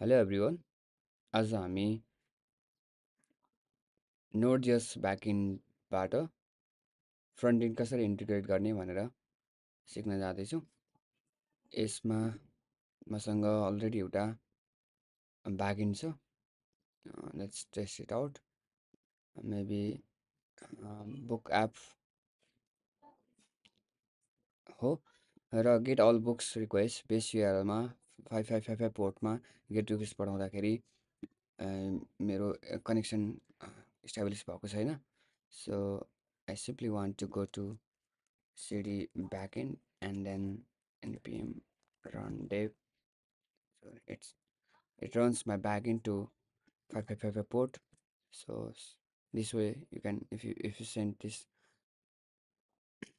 Hello everyone. आज हामी Node.js ब्याकइन्डबाट front end कसरी इन्टिग्रेट गर्ने भनेर सिक्न जाँदैछौँ। यसमा मसँग अलरेडी एउटा ब्याकइन्ड छ। Let's test it out. Maybe book app हो र get all books request base युआरएलमा 5555 पोर्टमा गेट रिक्वेस्ट पठाउँदाखेरि मेरो कनेक्सन इस्टाब्लिस भएको छैन। So I simply want to go to cd backend and then npm run dev. So it runs my backend to 5555 port. So this way you can, if you send this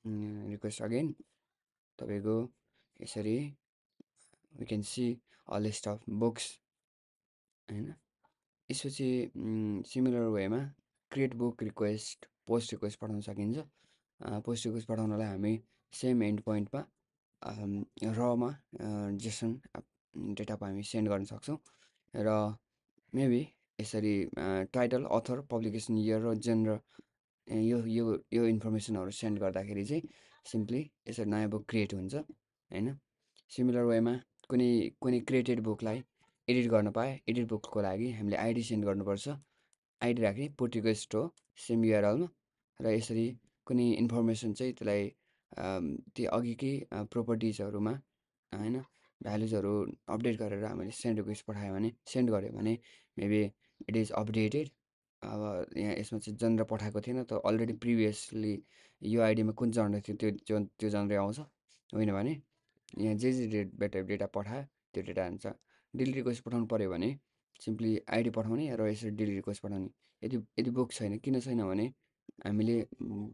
request again, तपाईँको यसरी we can see a list of books हैन। यसपछि similar वेमा create book request post request पठाउन सकिन्छ। Post request पठाउनलाई हामी same and पोइन्टमा Rama Jason data हामी सेन्ड गर्न सक्छौँ र मेबी यसरी टाइटल अथर पब्लिकेसन इयर र जेनर यो यो यो इन्फर्मेसनहरू सेन्ड गर्दाखेरि चाहिँ सिम्पली यसरी नयाँ बुक क्रिएट हुन्छ हैन। सिमिलर वेमा कुनै कुनै क्रिएटेड बुकलाई एडिट गर्न पाए एडिट बुकको लागि हामीले आइडी सेन्ड गर्नुपर्छ। आइडी राख्ने पुट रिक्वेस्ट हो सेम युआरएलमा र यसरी कुनै इन्फर्मेसन चाहिँ त्यसलाई त्यो अघिकै प्रोपर्टिजहरूमा हैन भ्यालुजहरू अपडेट गरेर हामीले सेन्ड रिक्वेस्ट पठायो भने सेन्ड गऱ्यो भने मेबी इट इज अपडेटेड। अब यहाँ यसमा चाहिँ जनर पठाएको थिएन त अलरेडी प्रिभियसली यो आइडीमा कुन जनर थियो त्यो जनरै आउँछ। होइन भने यहाँ जे डेटा पठायो त्यो डेटा हुन्छ। डिलिट रिक्वेस्ट पठाउनु पऱ्यो भने सिम्पली आइडी पठाउने र यसरी डिलिट रिक्वेस्ट पठाउने। यदि यदि बुक छैन किन छैन भने हामीले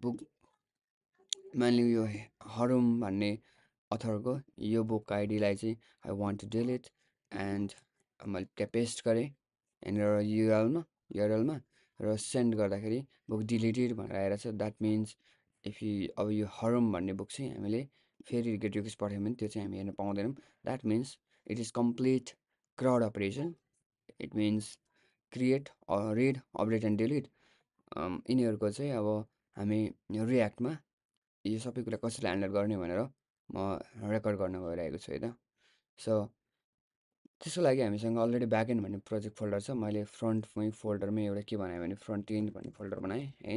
बुक मानिलिउँ यो हरुम भन्ने अथरको यो बुक आइडीलाई चाहिँ I want to delete and मैले त्यहाँ पेस्ट गरेँ यहाँनिर युआरएलमा र सेन्ड गर्दाखेरि बुक डिलिटेड भनेर आइरहेको छ। द्याट मिन्स इफ यु अब यो हरुम भन्ने बुक चाहिँ हामीले फेरि गेट रिक्वेस्ट पठायौँ भने त्यो चाहिँ हामी हेर्न पाउँदैनौँ। That means it is complete CRUD operation. It means create read update and delete यिनीहरूको चाहिँ अब हामी रियाक्टमा यो सबै कुरा कसरी ह्यान्डल गर्ने भनेर म रेकर्ड गर्न गइरहेको छु होइन। सो त्यसको लागि हामीसँग अलरेडी ब्याकएन्ड भन्ने प्रोजेक्ट फोल्डर छ। मैले फ्रन्टमै फोल्डरमै एउटा के बनाएँ भने फ्रन्ट एन्ड भन्ने फोल्डर बनाएँ है।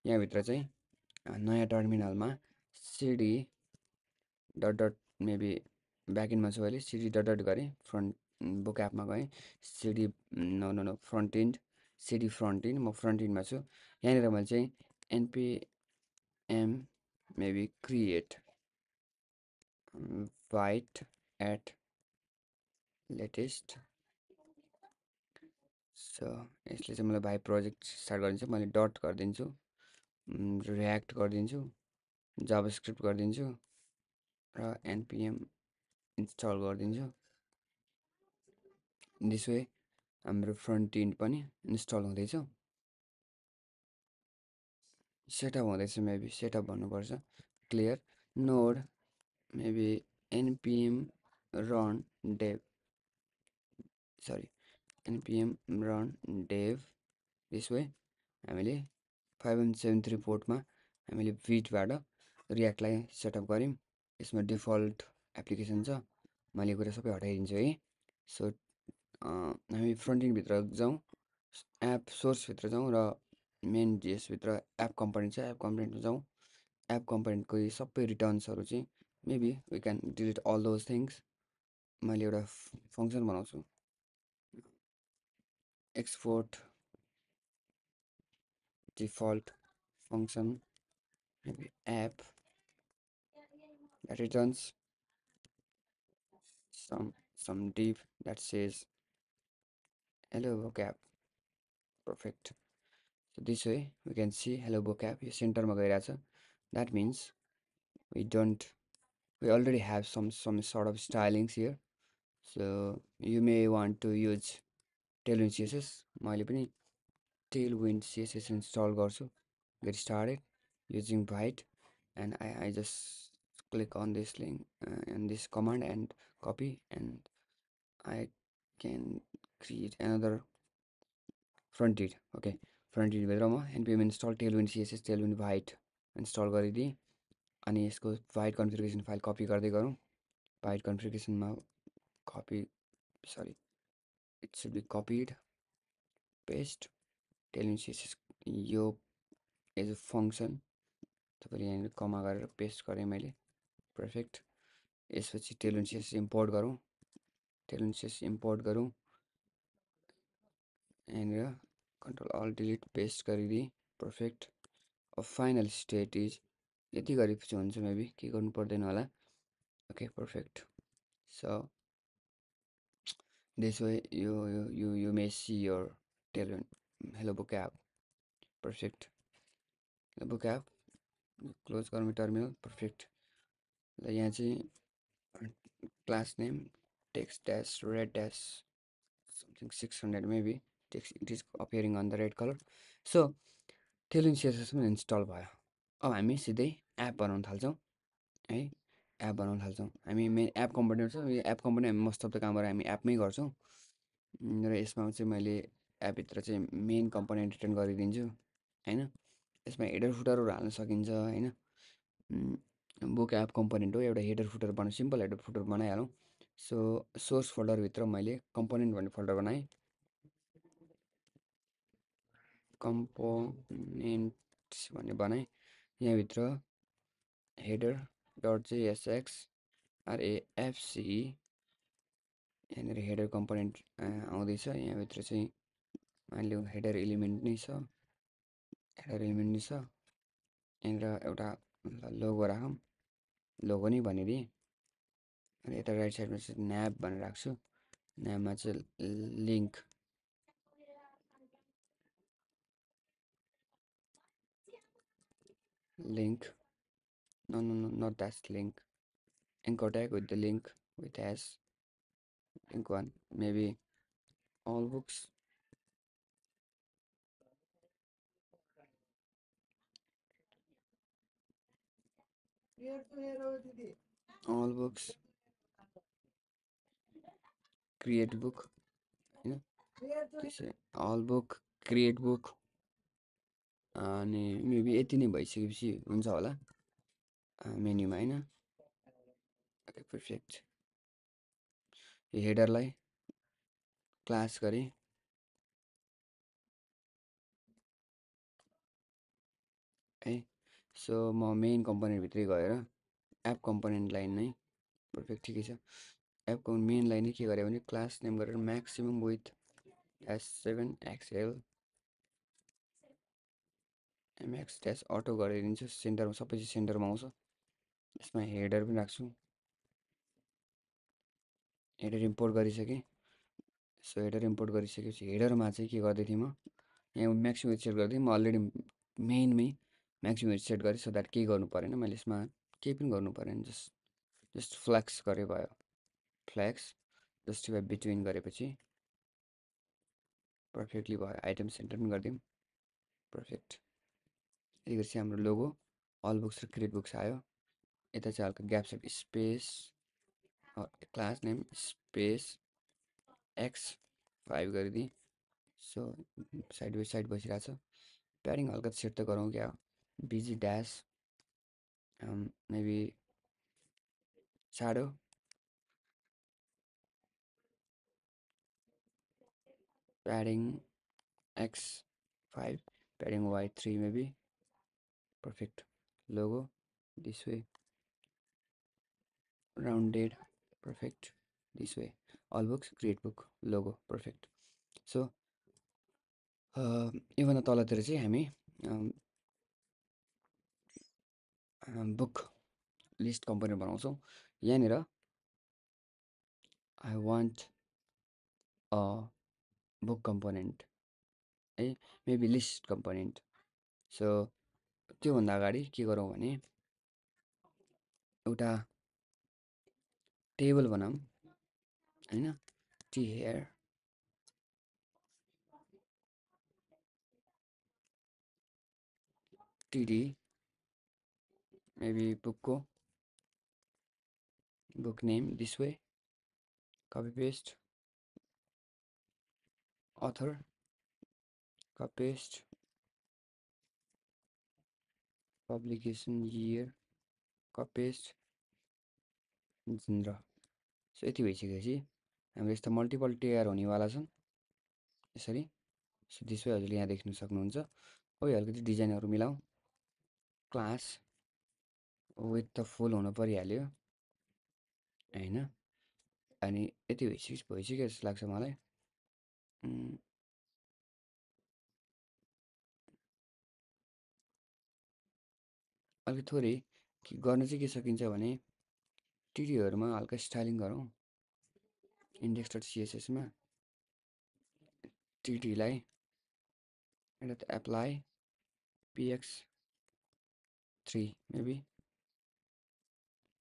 यहाँभित्र चाहिँ नयाँ टर्मिनलमा सिडी डट डट मेबी ब्याकएन्डमा छु अहिले सिडी डट डट गरेँ फ्रन्ट बुक एपमा गएँ CD no front end CD front end म फ्रन्ट एन्डमा छु। यहाँनिर मैले चाहिँ npm maybe create vite at latest. So यसले चाहिँ मलाई भाइ प्रोजेक्ट स्टार्ट गरिदिन्छ। मैले डट गरिदिन्छु रियाक्ट गरिदिन्छु जाभास्क्रिप्ट गरिदिन्छु र npm इन्स्टल गरिदिन्छु। दिस वे हाम्रो फ्रन्ट एन्ड पनि इन्स्टल हुँदैछ। सेटअप हुँदैछ मेबी सेटअप भन्नुपर्छ clear node maybe npm run dev npm run dev। This way हामीले 5173 पोर्टमा हामीले भिटबाट रियाक्टलाई सेटअप गऱ्यौँ। यसमा डिफल्ट एप्लिकेसन छ मैले यो कुरा सबै हटाइदिन्छु है। सो हामी फ्रन्ट एन्डभित्र जाउँ एप सोर्सभित्र जाउँ र मेन जेएसभित्र एप कम्पोनेन्ट छ एप कम्पोनेन्टमा जाउँ। एप कम्पोनेन्टको यो सबै रिटर्न्सहरू चाहिँ maybe we can delete all those things. मैले एउटा फङ्सन बनाउँछु export default function maybe app that returns some div that says hello vocab. Perfect. So this way we can see hello vocab यो सेन्टरमा गइरहेछ। That means we already have some sort of stylings here. So you may want to use tailwind css। मैले पनि tailwind css install गर्छु। Get started using byte and I just click on this link and this command and copy and I can create another fronted. Okay, fronted भित्रमा npm install tailwind css tailwind white install गरिदिएँ अनि यसको white configuration file copy गर्दै गरौँ white configuration मा copy sorry it should be copied paste tailwind css यो as a function तपाईले यहाँ कमा गरेर पेस्ट गरेँ मैले पर्फेक्ट यसपछि tailwind css इम्पोर्ट गरौँ tailwind css इम्पोर्ट गरौँ यहाँनिर control alt delete पेस्ट गरिदिएँ पर्फेक्ट अब फाइनल स्टेट इज यति गरेपछि हुन्छ मेबी के गर्नु पर्दैन होला okay perfect so this way you may see your tailwind hello book app perfect hello book app close गरौँ टर्मिनल पर्फेक्ट ल यहाँ चाहिँ class name text dash red dash something 600 maybe text it is appearing on the red color so tailwind css पनि install भयो अब हामी सिधै app बनाउन थाल्छौँ है एप बनाउन थाल्छौँ हामी मेन एप कम्पोनेन्ट छ यो एप कम्पोनेन्ट हामी मोस्ट अफ द कामहरू हामी एपमै गर्छौँ र यसमा चाहिँ मैले एपभित्र चाहिँ मेन कम्पोनेन्ट रिटर्न गरिदिन्छु हैन यसमा हेडर फुटरहरू हाल्न सकिन्छ हैन बुक एप कम्पोनेन्ट हो एउटा हेडर फुटर बनाउँ सिम्पल हेडर फुटर बनाइहालौँ सो सोर्स फोल्डरभित्र मैले कम्पोनेन्ट भन्ने फोल्डर बनाएँ कम्पोनेन्ट्स भन्ने बनाएँ यहाँभित्र हेडर डट जेएसएक्स RAFC यहाँनिर हेडर कम्पोनेन्ट आउँदैछ यहाँभित्र चाहिँ मानिलिउँ हेडर एलिमेन्ट नै छ हेडर एलिमेन्ट नै छ यहाँनिर एउटा लोगो राखौँ लोगो नै भनिदिएँ अनि यता राइट साइडमा चाहिँ न्याब भनेर राख्छु न्याबमा चाहिँ link no not that link anchor tag with the link with as link one maybe all books all books create book हैन त्यसै all book create book अनि मेबी यति नै भइसकेपछि हुन्छ होला मेन्युमा हैन ओके पर्फेक्ट यो हेडरलाई क्लास गरे है सो म मेन कम्पोनेन्ट भित्रै गएर एप कम्पोनेन्ट लाइन नै पर्फेक्ट ठिकै छ एपको मेन लाइन नै के गरे भने क्लास नेम गरेर maximum with S7 XL MX dash auto गरिदिन्छु सेन्टरमा सबै चाहिँ सेन्टरमा आउँछ यसमा हेडर पनि राख्छु हेडर इम्पोर्ट गरिसकेँ सो हेडर इम्पोर्ट गरिसकेपछि हेडरमा चाहिँ के गर्दै थिएँ म यहाँ म्याक्सिमम सेट गर्दै म अलरेडी मेनमै म्याक्सिमम सेट गरेँ सो द्याट केही गर्नु परेन मैले यसमा केही पनि गर्नु परेन जस्ट फ्ल्याक्स गरे भयो फ्ल्याक्स जस्टिफाई बिट्विन गरेपछि पर्फेक्टली भयो आइटम सेन्टर पनि गरिदिउँ पर्फेक्ट यति गरेपछि हाम्रो लोगो अल बुक्स र क्रिएट बुक्स आयो यता चाहिँ हल्का ग्याप छ space class name space X5 गरिदिएँ सो साइड बाई साइड बसिरहेको छ प्याडिङ हल्का सेट त गरौँ क्या BG dash maybe shadow padding X5 padding Y3 maybe perfect logo this way rounded perfect this way all books create book logo perfect so योभन्दा तलतिर चाहिँ हामी बुक लिस्ट कम्पोनेन्ट बनाउँछौँ यहाँनिर I want a book component है maybe list component so त्योभन्दा अगाडि के गरौँ भने एउटा टेबल बनाऊँ हैन टी हेयर टिडी मेबी बुकको book name this way copy paste author copy paste publication year copy paste genre. So यति भइसकेपछि हाम्रो यस्तो मल्टिपल टेयर हुनेवाला छन् यसरी। सो त्यसै हजुरले यहाँ देख्न सक्नुहुन्छ। ओइ अलिकति डिजाइनहरू मिलाउँ। क्लास विथ त फुल हुनु परिहाल्यो होइन। अनि यति भइसक्यो जस्तो लाग्छ मलाई। अलिक थोरै गर्न चाहिँ के सकिन्छ भने टिडीहरूमा हल्का स्टाइलिङ गरौँ। इन्डेक्स डट सिएसएसमा टिडीलाई एउटा एप्लाई पिएक्स 3 मेबी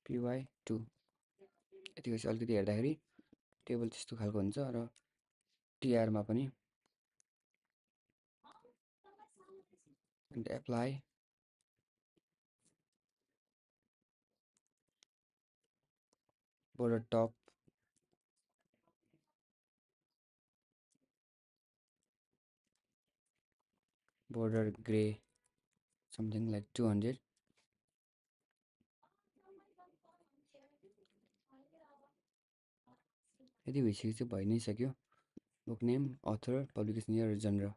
पिवाई 2 यतिको चाहिँ अलिकति हेर्दाखेरि टेबल त्यस्तो खालको हुन्छ। र टिआरमा पनि apply border top border gray something like 200 यदि भइसकेपछि भइ नै सक्यो। Book name author publication year genre.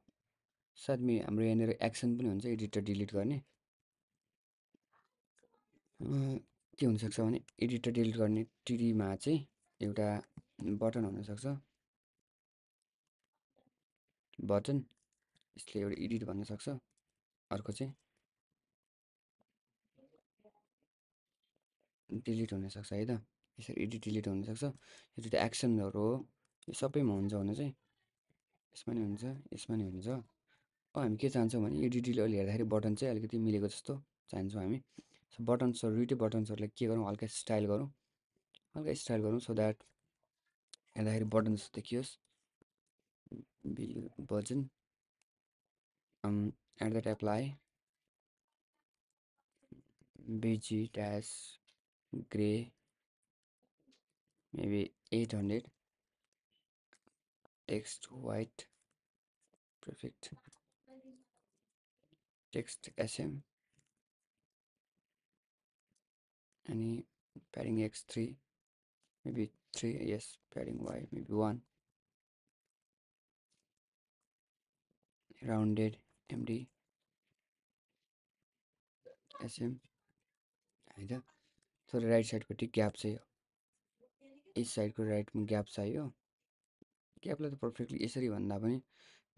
साथमा हाम्रो यहाँनिर एक्सन पनि हुन्छ एडिट र डिलिट गर्ने। के हुनसक्छ भने एडिट र डिलिट गर्ने टिडीमा चाहिँ एउटा बटन हुनसक्छ। बटन यसले एउटा एडिट भन्न सक्छ। अर्को चाहिँ डिलिट हुनसक्छ है त। यसरी एडिट डिलिट हुनसक्छ। यो चाहिँ एक्सनहरू हो। यो सबैमा हुन्छ हुन चाहिँ यसमा नि हुन्छ यसमा नि हुन्छ। हामी के चाहन्छौँ भने एडिट डिलिट अहिले हेर्दाखेरि बटन चाहिँ अलिकति मिलेको जस्तो चाहन्छौँ हामी। सो बटन्सहरू दुइटै बटन्सहरूलाई के गरौँ हल्का स्टाइल गरौँ सो द्याट हेर्दाखेरि बटन जस्तो देखियोस्। Button at that apply BG dash gray maybe 800 text white perfect text SM any padding X3 maybe 3 yes padding Y maybe 1 rounded MD SM है त। थोरै राइट साइडपट्टि ग्याप चाहियो। इस साइडको राइटमा ग्याप चाहियो। ग्यापलाई त पर्फेक्टली यसरी भन्दा पनि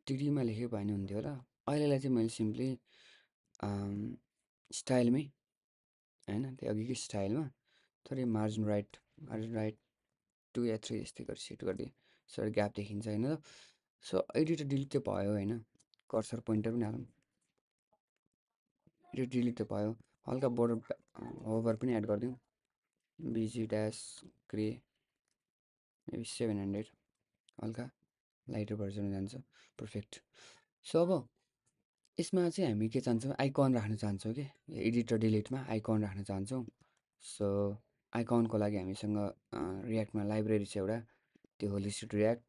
टिडीमा लेखेको भए नि हुन्थ्यो होला। अहिलेलाई चाहिँ मैले सिम्पली स्टाइलमै होइन त्यो अघिकै स्टाइलमा थोरै मार्जिन राइट 2 या 3 यस्तै गरी सेट गरिदिएँ। सो ग्याप देखिन्छ होइन त। सो एडिट र डिलिट त भयो होइन। कर्सर पोइन्टर पनि हालौँ। एडिट डिलिट त भयो। हल्का बोर्डर होभर पनि एड गरिदिउँ। BG dash ग्रे मेबी 700 हल्का लाइटर भर्जनमा जान्छ। पर्फेक्ट। सो अब यसमा चाहिँ हामी के चाहन्छौँ आइकन राख्न चाहन्छौँ कि एडिट र डिलिटमा आइकन राख्न चाहन्छौँ। सो आइकनको लागि हामीसँग रियाक्टमा लाइब्रेरी छ एउटा त्यो हो listed react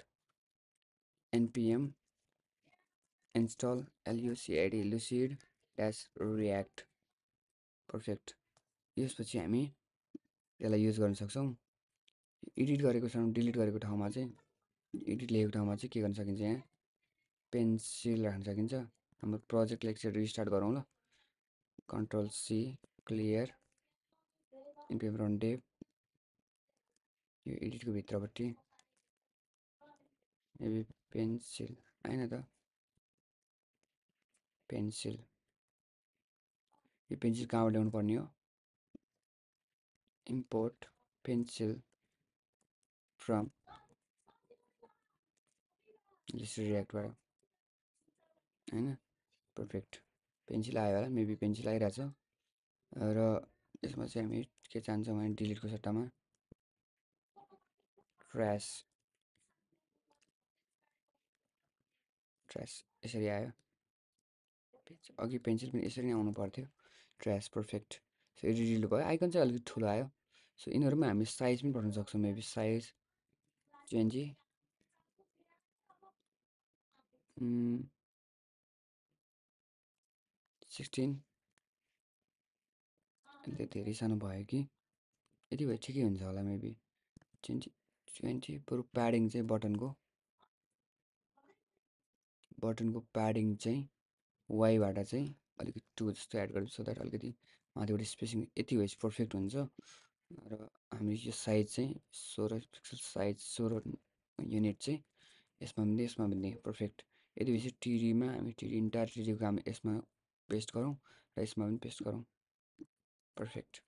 npm install lucid lucid dash react perfect. यसपछि हामी यसलाई युज गर्न सक्छौँ। एडिट गरेको डिलिट गरेको ठाउँमा चाहिँ एडिट लेखेको ठाउँमा चाहिँ के गर्न सकिन्छ यहाँ पेन्सिल राख्न सकिन्छ। हाम्रो प्रोजेक्टलाई एकचोटि रिस्टार्ट गरौँ ल। Ctrl C clear npm run dev यो एडिटको भित्रपट्टि मेबी पेन्सिल होइन त पेन्सिल यो पेन्सिल कहाँबाट ल्याउनु पर्ने हो इम्पोर्ट पेन्सिल फ्रम लिस्टेड रियाक्टबाट होइन। पर्फेक्ट पेन्सिल आयो होला मेबी पेन्सिल आइरहेछ। र यसमा चाहिँ हामी के चाहन्छौँ भने डिलिटको सट्टामा ट्र्यास यसरी आयो। अघि पेन्सिल पनि यसरी नै आउनु पर्थ्यो trace perfect. So edit delete भयो। आइकन चाहिँ अलिकति ठुलो आयो। सो यिनीहरूमा हामी साइज पनि पठाउन सक्छौँ मेबी साइज 20 16 अहिले धेरै सानो भयो कि यति भए ठिकै हुन्छ होला मेबी 20 बरु प्याडिङ चाहिँ बटनको प्याडिङ चाहिँ वाइबाट चाहिँ अलिकति 2 जस्तो एड गर्छु सो द्याट अलिकति माथिबाट स्पेसिङ यति भएपछि पर्फेक्ट हुन्छ र हामी यो साइज चाहिँ 16 पिक्सल साइज 16 युनिट चाहिँ यसमा पनि पर्फेक्ट यति भएपछि टिडीमा हामी टिडी इन्टायर टिडीको काम यसमा पेस्ट गरौँ र यसमा पनि पेस्ट गरौँ पर्फेक्ट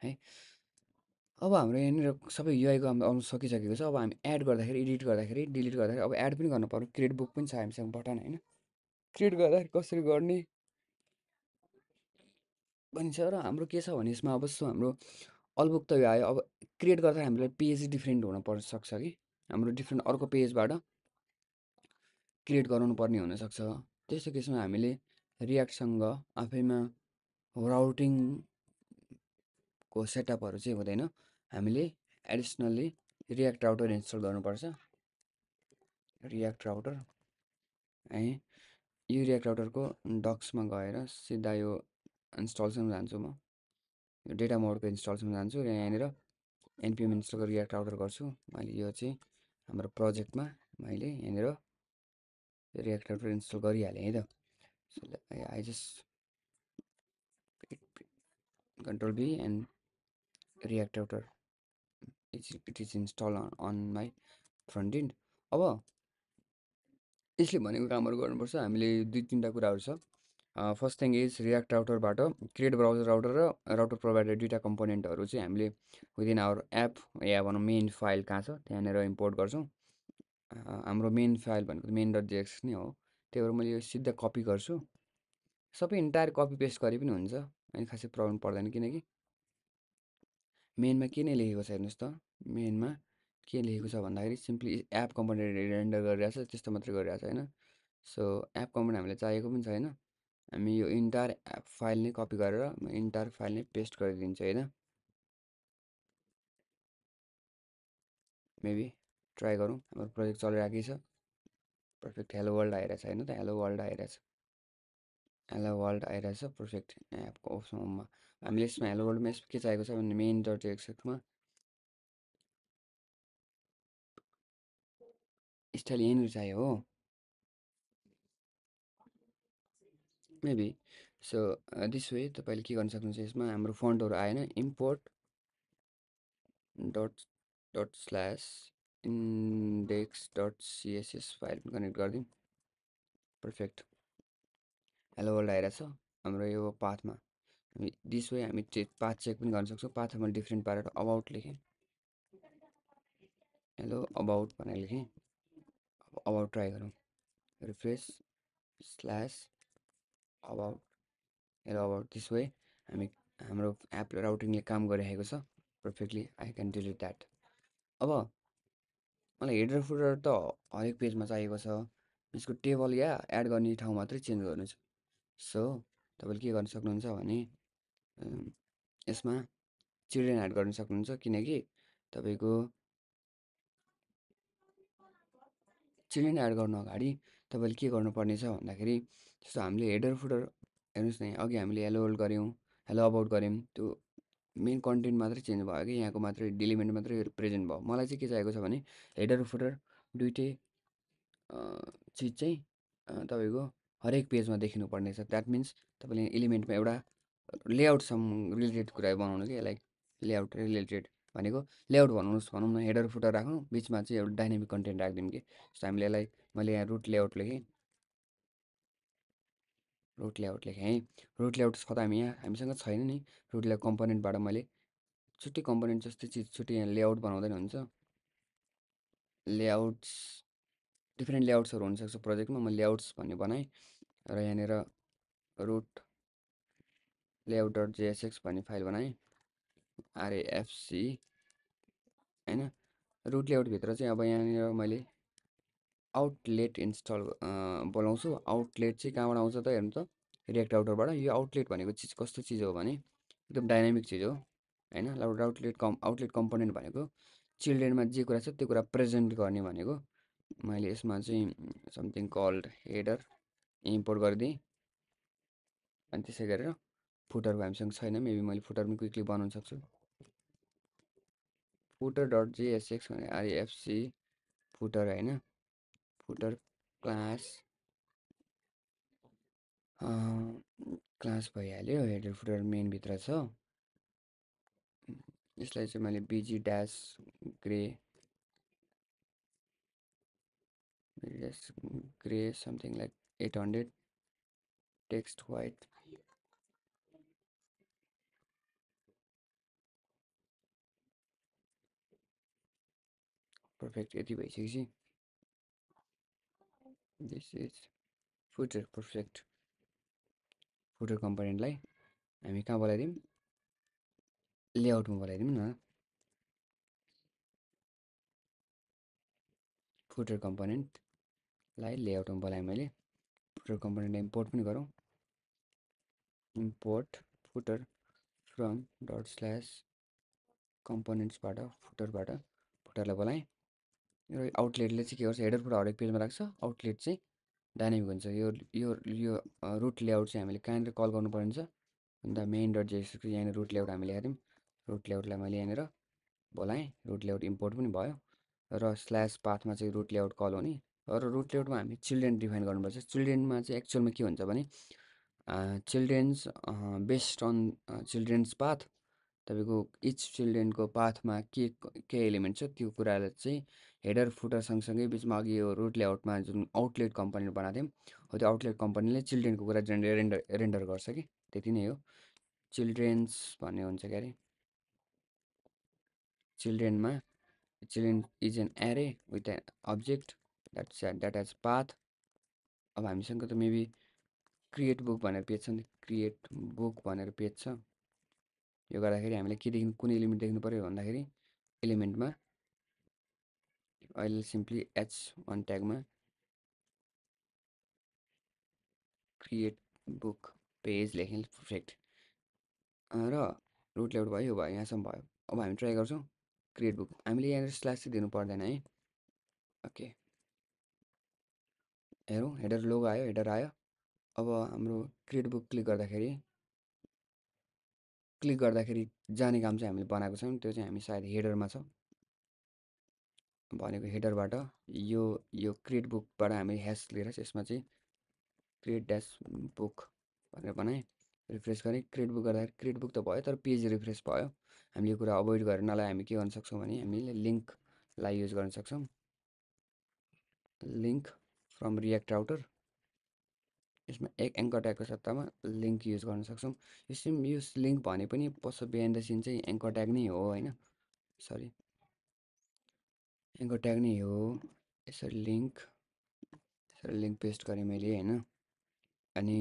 है। अब हाम्रो यहाँनिर सबै युआईको हाम्रो आउनु सकिसकेको छ। अब हामी एड गर्दाखेरि एडिट गर्दाखेरि डिलिट गर्दाखेरि अब एड पनि गर्नु पर्यो। क्रिएट बुक पनि छ हामीसँग बटन होइन। क्रिएट गर्दाखेरि कसरी गर्ने भनिन्छ र हाम्रो के छ भने यसमा अब सो हाम्रो अलबुक त यो आयो। अब क्रिएट गर्दा हामीलाई पेज डिफ्रेन्ट हुन सक्छ कि हाम्रो डिफ्रेन्ट अर्को पेजबाट क्रिएट गराउनु पर्ने हुनसक्छ। त्यस्तो केसमा हामीले रियाक्टसँग आफैमा राउटिङको सेटअपहरू चाहिँ हुँदैन। हामीले एडिसनल्ली रियाक्ट राउटर इन्स्टल गर्नुपर्छ। रियाक्ट राउटर है यो रियाक्ट राउटरको डक्समा गएर सिधा यो इन्स्टलसम्म जान्छु म। यो डेटा मोडको इन्स्टलसम्म जान्छु र यहाँनिर npm इन्स्टल गरेर रियाक्ट राउटर गर्छु। मैले यो चाहिँ हाम्रो प्रोजेक्टमा मैले यहाँनिर रियाक्ट राउटर इन्स्टल गरिहालेँ है त। So I just Control V and React Router it is installed on my front end। अब यसले भनेको कामहरू गर्नुपर्छ। हामीले दुई तिनवटा कुराहरू छ। फर्स्ट थिङ इज रियाक्ट राउटरबाट क्रिएट ब्राउजर राउटर र राउटर प्रोभाइडर दुईवटा कम्पोनेन्टहरू चाहिँ हामीले विदिन आवर एप या भनौँ मेन फाइल कहाँ छ त्यहाँनिर इम्पोर्ट गर्छौँ। हाम्रो मेन फाइल भनेको मेन डट जेएक्स नै हो। त्यही भएर मैले यो सिधा कपी गर्छु। सबै इन्टायर कपी पेस्ट गरे पनि हुन्छ अनि खासै प्रब्लम पर्दैन किनकि मेनमा के नै लेखेको छ हेर्नुहोस् त। मेनमा के लेखेको छ भन्दाखेरि सिम्पली एप कम्पोनेन्ट रेन्डर गरिरहेछ त्यस्तो मात्रै गरिरहेछ होइन। सो एप कम्पोनेन्ट हामीलाई चाहिएको पनि छैन। हामी यो इन्टायर एप फाइल नै कपी गरेर इन्टायर फाइल नै पेस्ट गरिदिन्छु होइन। मेबी ट्राई गरौँ। हाम्रो प्रोजेक्ट चलिरहेकै छ। पर्फेक्ट हेलो वर्ल्ड आइरहेछ होइन त। हेलो वर्ल्ड आइरहेछ पर्फेक्ट एपको अप्सनमा। हामीले यसमा हेलो वर्ल्डमा यसमा के चाहिएको छ भने मेन डट जेएक्समा स्टाइल यहीँनिर चाहियो हो मेबी। सो दिस वे तपाईँले के गर्न सक्नुहुन्छ यसमा हाम्रो फन्टहरू आएन import dot dot slash index dot CSS file connect गरिदिउँ पर्फेक्ट हेलो वर्ल्ड आइरहेछ हाम्रो यो पाथमा। हामी दिस वे हामी पाथ चेक पनि गर्न सक्छौँ। पाथ मैले डिफ्रेन्ट पारेर अबाउट लेखेँ हेलो अबाउट भनेर लेखेँ। अब अबाउट ट्राई गरौँ refresh slash about hello about this way हामी हाम्रो एप राउटिङले काम गरिरहेको छ perfectly. I can delete that. अब मलाई हेडर फुटर त हरेक पेजमा चाहिएको छ। यसको टेबल या एड गर्ने ठाउँ मात्रै चेन्ज गर्नु छ। सो तपाईँले के गर्न सक्नुहुन्छ भने यसमा चिल्ड्रेन एड गर्न सक्नुहुन्छ किनकि तपाईँको चिल्ड्रेन एड गर्नु अगाडि तपाईँले के गर्नुपर्ने छ भन्दाखेरि जस्तो हामीले हेडर फुटर हेर्नुहोस् न अघि हामीले हेलो वर्ल्ड गऱ्यौँ हेलो अबाउट गऱ्यौँ त्यो मेन कन्टेन्ट मात्रै चेन्ज भयो कि यहाँको मात्रै डिलिमेन्ट मात्रै प्रेजेन्ट भयो। मलाई चाहिँ के चाहिएको छ भने हेडर फुटर दुइटै चिज चाहिँ तपाईँको हरेक पेजमा देखिनुपर्ने छ। द्याट मिन्स तपाईँले एलिमेन्टमा एउटा लेआउटसँग रिलेटेड कुरा बनाउनु कि लाइक लेआउट रिलेटेड भनेको लेआउट बनाउनुहोस् भनौँ न हेडर फुटर राखौँ बिचमा चाहिँ एउटा डाइनामिक कन्टेन्ट राखिदिउँ कि जस्तो हामीले यसलाई मैले यहाँ रुट लेआउट लेखेँ है। रुट लेआउट छ त हामीसँग छैन नि। रुट लेआउट कम्पोनेन्टबाट मैले छुट्टै कम्पोनेन्ट जस्तै चिज छुट्टै यहाँ लेआउट बनाउँदैन हुन्छ। लेआउट्स डिफ्रेन्ट लेआउट्सहरू हुनसक्छ प्रोजेक्टमा। म लेआउट्स भन्ने बनाएँ र यहाँनिर रुट लेआउट डट जेएसएक्स भन्ने फाइल बनाएँ आरएएफसी होइन। रुट लेआउटभित्र चाहिँ अब यहाँनिर मैले आउटलेट इन्स्टल बोलाउँछु। आउटलेट चाहिँ कहाँबाट आउँछ त हेर्नु त रियाक्ट राउटरबाट। यो आउटलेट भनेको चिज कस्तो चिज हो भने एकदम डाइनामिक चिज हो होइन। आउटलेट कम्पोनेन्ट भनेको चिल्ड्रेनमा जे कुरा छ त्यो कुरा प्रेजेन्ट गर्ने भनेको मैले यसमा चाहिँ समथिङ कल्ड हेडर इम्पोर्ट गरिदिएँ। अनि त्यसै गरेर फुटरको हामीसँग छैन, मेबी मैले फुटर पनि क्विकली बनाउन सक्छु। फुटर डट जेएसएक्स भने आरएफसी फुटर होइन, फुटर क्लास क्लास भइहाल्यो। हेडर फुटर मेनभित्र छ। यसलाई चाहिँ मैले BG dash gray something like 800 text white perfect यति भइसकेपछि this is footer perfect. Footer कम्पोनेन्टलाई हामी कहाँ बोलाइदिउँ, लेआउटमा बोलाइदिउँ न। फुटर कम्पोनेन्टलाई लेआउटमा बोलाएँ मैले। फुटर कम्पोनेन्टलाई इम्पोर्ट पनि गरौँ। Import footer from dot slash कम्पोनेन्ट्सबाट फुटरलाई बोलाएँ। र आउटलेटले चाहिँ के गर्छ, हेडर फुटर हरेक पेजमा राख्छ। आउटलेट चाहिँ डाइनामिक हुन्छ। यो रुट लेआउट चाहिँ हामीले कहाँनिर कल गर्नुपर्ने हुन्छ भन्दा मेन डट जेएसको यहाँनिर रुट लेआउट हामीले हेऱ्यौँ। रुट लेआउटलाई मैले यहाँनिर बोलाएँ। रुट लेआउट इम्पोर्ट पनि भयो। र स्ल्यास पाथमा चाहिँ रुट लेआउट कल हुने। र रुट लेआउटमा हामी चिल्ड्रेन डिफाइन गर्नुपर्छ। चिल्ड्रेनमा चाहिँ एक्चुअलमा के हुन्छ भने childrens based on childrens path, तपाईँको इच चिल्ड्रेनको पाथमा के एलिमेन्ट छ त्यो कुरालाई चाहिँ हेडर फुटर सँगसँगै बिचमा अघि यो रुट लेआउटमा जुन आउटलेट कम्पोनेन्ट बनाएको थियौँ हो त्यो आउटलेट कम्पोनेन्टले चिल्ड्रेनको कुरा रेन्डर गर्छ कि त्यति नै हो। चिल्ड्रेन्स भन्ने हुन्छ क्या अरे, चिल्ड्रेनमा children is an array with an object that has path. अब हामीसँग त मेबी क्रिएट बुक भनेर पेज छ नि, क्रिएट बुक भनेर पेज छ। यो गर्दाखेरि हामीले के देख्नु, कुन एलिमेन्ट देख्नु पऱ्यो भन्दाखेरि एलिमेन्टमा अहिले सिम्पली H1 ट्यागमा क्रिएट बुक पेज लेख्ने पर्फेक्ट। र रुट लेआउट भयो, यो भयो, यहाँसम्म भयो। अब हामी ट्राई गर्छौँ क्रिएट बुक। हामीले यहाँनिर स्ल्यास चाहिँ दिनु पर्दैन है। ओके, हेरौँ हेडर लोगो आयो, हेडर आयो। अब हाम्रो क्रिएट बुक क्लिक गर्दाखेरि जाने काम चाहिँ हामीले बनाएको छौँ। त्यो चाहिँ हामी सायद हेडरमा छ भनेको। हेडरबाट यो क्रिएट बुकबाट हामी ह्यास लिएर यसमा चाहिँ क्रिएट ड्यास बुक भनेर बनाएँ। रिफ्रेस गरेँ। क्रिएट बुक गर्दाखेरि क्रिएट बुक त भयो तर पेज रिफ्रेस भयो। हामीले यो कुरा अभोइड गर्नलाई हामी के गर्न सक्छौँ भने हामीले लिङ्कलाई युज गर्न सक्छौँ। लिङ्क फ्रम रियाक्ट राउटर, यसमा एक एङ्कर ट्यागको सट्टामा लिङ्क युज गर्न सक्छौँ। यो लिङ्क भने पनि पछि बिहाइन्ड द सिन चाहिँ एङ्कर ट्याग नै हो होइन, सरी एङ्कर ट्याग नै हो। यसरी लिङ्क पेस्ट गरेँ मैले होइन। अनि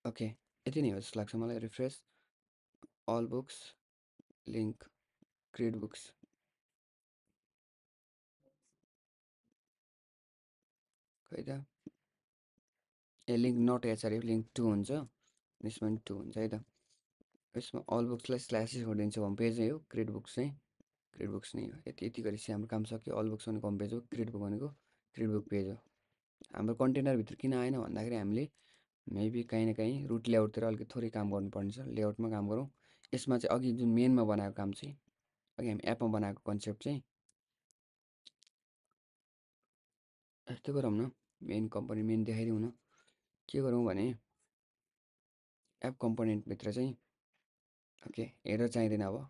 ओके, यति नै हो जस्तो लाग्छ मलाई। Refresh all books link create books, खै त a link not HR, link 2 हुन्छ, यसमा 2 हुन्छ है त। यसमा अल बुक्सलाई स्ल्यास गरिदिन्छ। होम पेज नै हो क्रिएट बुक्स चाहिँ, क्रिएट बुक्स नै हो। यति गरेपछि हाम्रो काम सक्यो। अल बुक्स भनेको होम पेज हो, क्रिएट बुक भनेको क्रिएट बुक पेज हो। हाम्रो कन्टेनरभित्र किन आएन भन्दाखेरि हामीले मेबी कहीँ न कहीँ रुट लेआउटतिर अलिकति थोरै काम गर्नुपर्ने छ। लेआउटमा काम गरौँ। यसमा चाहिँ अघि जुन मेनमा बनाएको काम चाहिँ, अघि हामी एपमा बनाएको कन्सेप्ट चाहिँ यस्तो गरौँ न। मेन कम्पोनेन्ट मेन देखाइदिउँ न। के गरौँ भने एप कम्पोनेन्टभित्र चाहिँ ओके हेडर चाहिँदैन। अब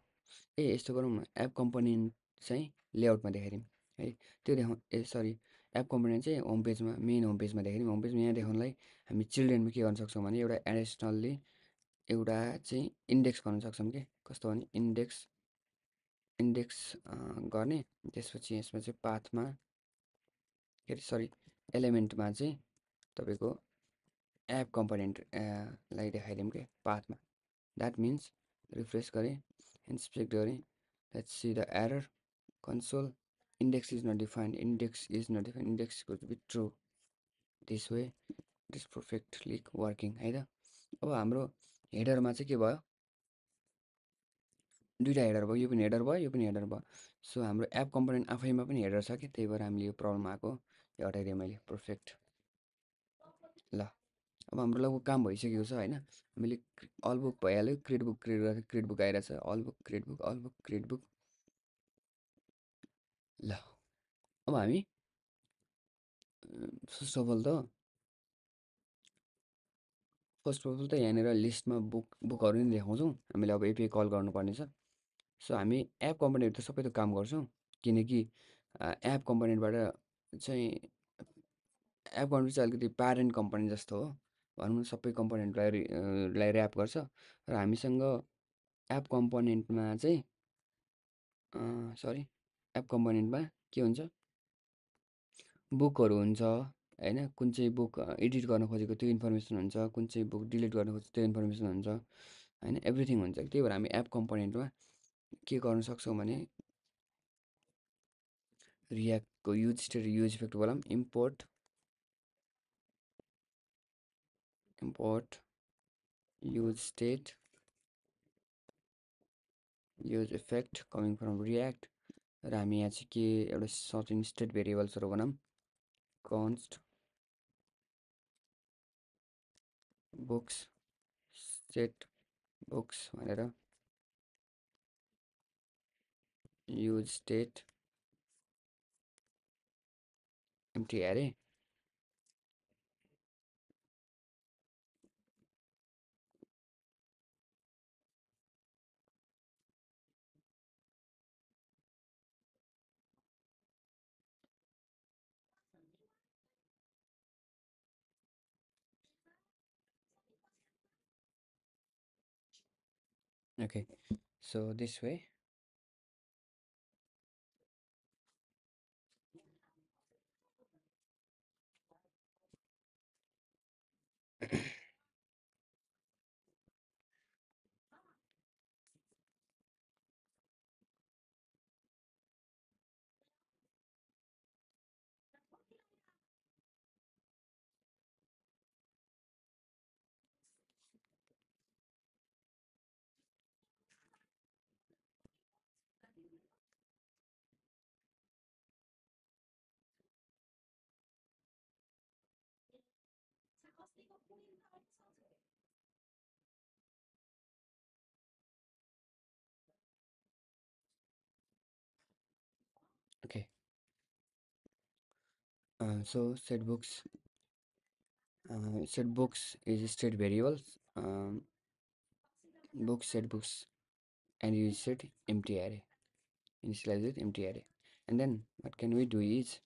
यस्तो गरौँ न, एप कम्पोनेन्ट चाहिँ लेआउटमा देखाइदिउँ है। त्यो देखाउँ सरी एप कम्पोनेन्ट चाहिँ होम पेजमा, मेन होम पेजमा देखाइदिउँ। होम पेजमा यहाँ देखाउनलाई हामी चिल्ड्रेनमा के गर्न सक्छौँ भने एउटा एडिसनल्ली एउटा चाहिँ इन्डेक्स गर्न सक्छौँ कि कस्तो भने इन्डेक्स गर्ने। त्यसपछि यसमा चाहिँ पाथमा के अरे सरी एलिमेन्टमा चाहिँ तपाईँको एप कम्पोनेन्ट लाई देखाइदिउँ कि पाथमा। द्याट मिन्स रिफ्रेस गरेँ, इन्स्पेक्ट गरेँ, let's see the error console index is not defined, index could be true. This way it is perfectly working है त। अब हाम्रो हेडरमा चाहिँ के भयो, दुईवटा हेडर भयो। यो पनि हेडर भयो, यो पनि हेडर भयो। सो हाम्रो एप कम्पोनेन्ट आफैमा पनि हेडर छ कि त्यही भएर हामीले यो प्रब्लम आएको यो हटाइदिएँ मैले पर्फेक्ट ल अब हाम्रो लगभग काम भइसकेको छ होइन हामीले अल बुक भइहाल्यो क्रिएट बुक क्रिएट गरेर क्रिएट बुक आइरहेछ all book create book all book create book ल अब हामी फर्स्ट अफ अल त यहाँनिर लिस्टमा बुकहरू नि देखाउँछौँ हामीले अब एपिआई कल गर्नुपर्ने छ सो हामी एप कम्पोनेन्ट त सबै त काम गर्छौँ किनकि एप कम्पोनेन्टबाट चाहिँ एप कम्पोनेन्ट चाहिँ अलिकति प्यारेन्ट कम्पनी जस्तो हो भनौँ न सबै कम्पोनेन्टलाई लाई ऱ्याप गर्छ र हामीसँग एप कम्पोनेन्टमा चाहिँ सरी एप कम्पोनेन्टमा के हुन्छ बुकहरू हुन्छ होइन कुन चाहिँ बुक एडिट गर्न खोजेको त्यो इन्फर्मेसन हुन्छ कुन चाहिँ बुक डिलिट गर्न खोजेको त्यो इन्फर्मेसन हुन्छ होइन एभ्रिथिङ हुन्छ त्यही भएर हामी एप कम्पोनेन्टमा के गर्न सक्छौँ भने रियाक्टको युज स्टेट युज इफेक्ट बोलाम import use state use effect coming from React र हामी यहाँ चाहिँ के एउटा सर्टिन स्टेट भेरिएबल्सहरू बनाऊँ कन्स्ट बुक्स सेट बुक्स भनेर युज स्टेट एम्टी एरे okay so this way okay so set books is state variables books set books and you set empty array initialize it empty array and then what can we do is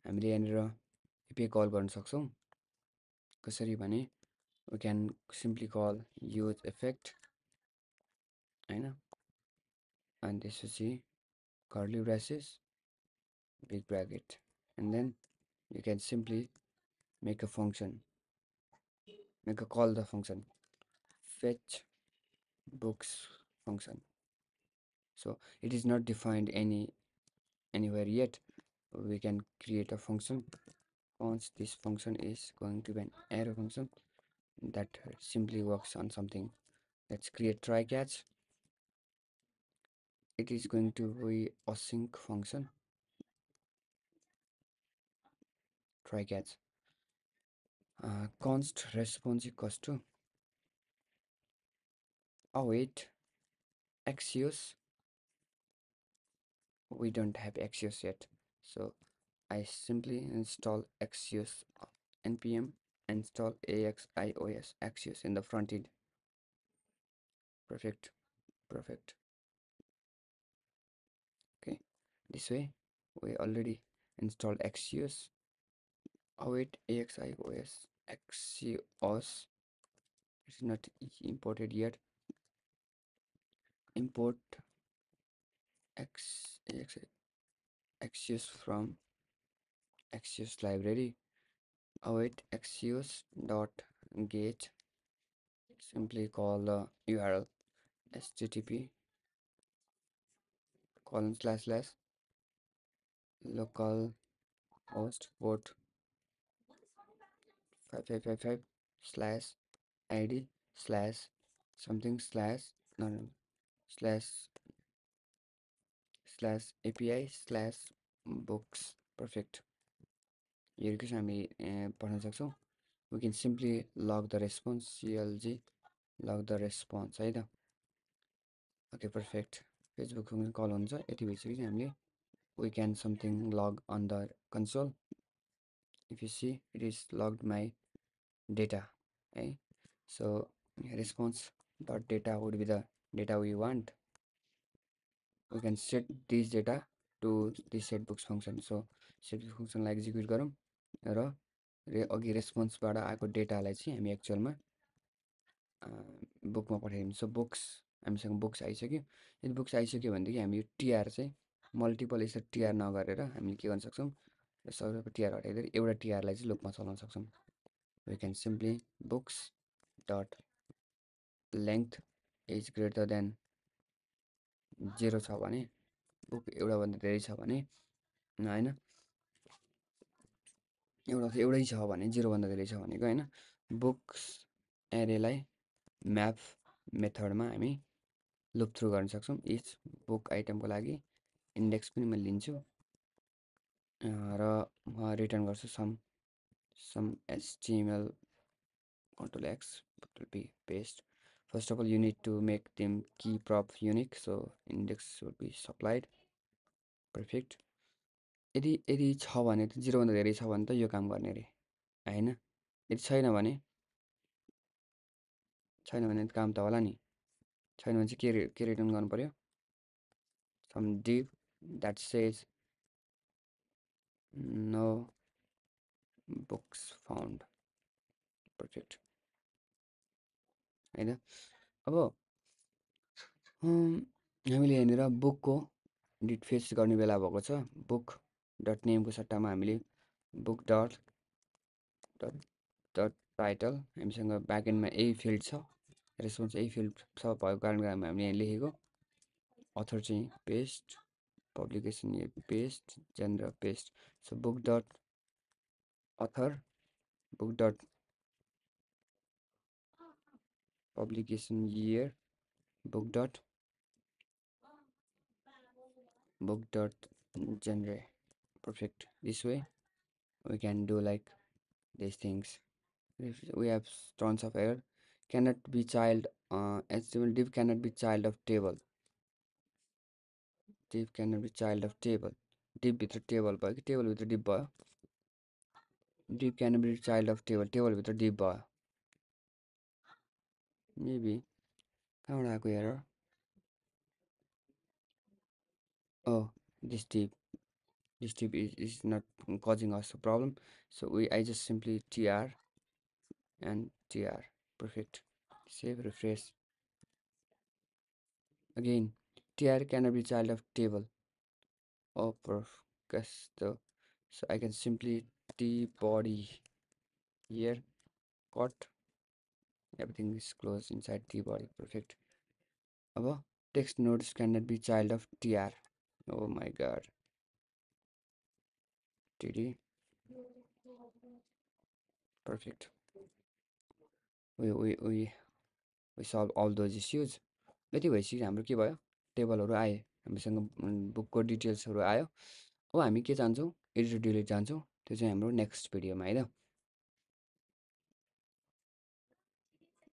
हामीले यहाँनिर API call गर्न सक्छौँ कसरी भने we can simply call use effect होइन अनि त्यसपछि curly braces big bracket and then you can simply make a function make a call the function fetch books function so it is not defined anywhere yet we can create a function once this function is going to be an arrow function that simply works on something. Let's create try catch. It is going to be async function try catch const response equals to await axios. We don't have axios yet, so I simply install axios npm install axios axios in the front end. Perfect. Okay, this way we already installed axios await axios axios. It's not imported yet. Import axios from axios library await axios dot get simply call the url http :// local host port 5555 slash id slash something slash no slash api/books perfect यो request हामी पढ्न सक्छौँ we can simply log the response clg log the response है त okay perfect Facebook function call हुन्छ यति भइसकेपछि हामीले we can something log on the console if you see it is logged my data है so response dot data would be the data we want we can set this data to the setBooks function so setBooks function लाई execute गरौँ र अघि रेस्पोन्सबाट आएको डेटालाई चाहिँ हामी एक्चुअलमा बुकमा पठाइदिन्छौँ सो बुक्स हामीसँग बुक्स आइसक्यो यदि बुक्स आइसक्यो भनेदेखि हामी टिआर चाहिँ मल्टिपल यसरी टिआर नगरेर हामीले के गर्न सक्छौँ सबै टिआर हटाइदिएर एउटा टिआरलाई चाहिँ लुपमा चलाउन सक्छौँ we can simply books dot length is greater than 0 छ भने बुक एउटाभन्दा धेरै छ भने हैन एउटै छ भने 0 भन्दा धेरै छ भनेको हैन बुक्स एरेलाई म्याप मेथडमा हामी लुप थ्रु गर्न सक्छौँ इच बुक आइटमको लागि इन्डेक्स पनि म लिन्छु र म रिटर्न गर्छु some html control x control p paste first of all you need to make them key prop unique so index should be supplied perfect यदि छ भने त 0 भन्दा धेरै छ भने त यो काम गर्ने रे हैन यदि छैन भने त काम त होला नि छैन भने चाहिँ के रिटर्न गर्नु पर्यो some div that says no books found perfect हैन अब हामीले यहाँनिर बुकको डिट फेच गर्ने बेला भएको छ बुक डट नेमको सट्टामा हामीले बुक डट टाइटल हामीसँग ब्याकएन्डमा यही फिल्ड छ रेस्पोन्स यही फिल्ड छ भएको कारणले हामीले यहाँ लेखेको अथर चाहिँ paste publication year paste gender paste so book dot author book dot publication year book dot genre perfect this way we can do like these things if we have tons of error cannot be child HTML div cannot be child of table div cannot be child of table div भित्र table भयो कि table भित्र div भयो div cannot be child of table table भित्र div भयो maybe कहाँबाट आएको error oh this div is not causing us a problem so I just simply tr and tr perfect save refresh again tr cannot be child of table oh perfect so I can simply t body here cut everything is closed inside t body perfect above text nodes cannot be child of tr oh my god td perfect we solve all those issues यति भइसक्यो हाम्रो के भयो टेबलहरु आए हामीसँग बुकको डिटेल्सहरु आयो अब हामी के चाहन्छौं एडिट डिलिट चाहन्छौं त्यो चाहिँ हाम्रो नेक्स्ट भिडियोमा है त